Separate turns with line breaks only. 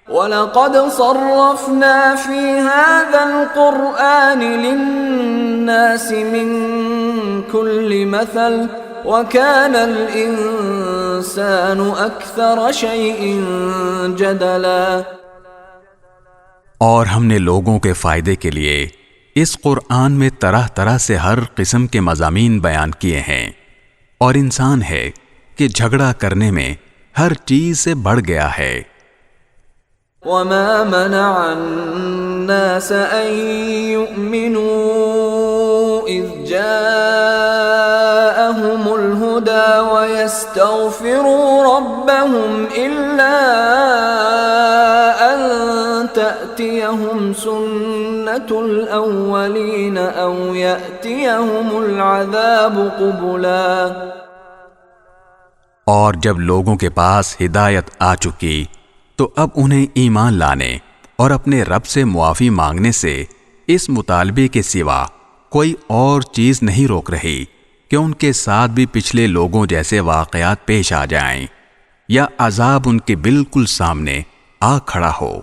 وَلَقَدْ صَرَّفْنَا فِي هَذَا الْقُرْآنِ لِلنَّاسِ مِنْ كُلِّ مَثَلٍ وَكَانَ الْإِنسَانُ أَكْثَرَ شَيْءٍ جَدَلًا۔
اور ہم نے لوگوں کے فائدے کے لیے اس قرآن میں طرح طرح سے ہر قسم کے مضامین بیان کیے ہیں، اور انسان ہے کہ جھگڑا کرنے میں ہر چیز سے بڑھ گیا ہے۔
وَمَا مَنَعَ النَّاسَ أَن يُؤْمِنُوا إِذْ جَاءَهُمُ الْهُدَى وَيَسْتَغْفِرُوا رَبَّهُمْ إِلَّا أَن تَأْتِيَهُمْ سُنَّةُ الْأَوَّلِينَ أَوْ يَأْتِيَهُمُ الْعَذَابُ قُبُلًا۔
اور جب لوگوں کے پاس ہدایت آ چکی تو اب انہیں ایمان لانے اور اپنے رب سے معافی مانگنے سے اس مطالبے کے سوا کوئی اور چیز نہیں روک رہی کہ ان کے ساتھ بھی پچھلے لوگوں جیسے واقعات پیش آ جائیں یا عذاب ان کے بالکل سامنے آ کھڑا ہو۔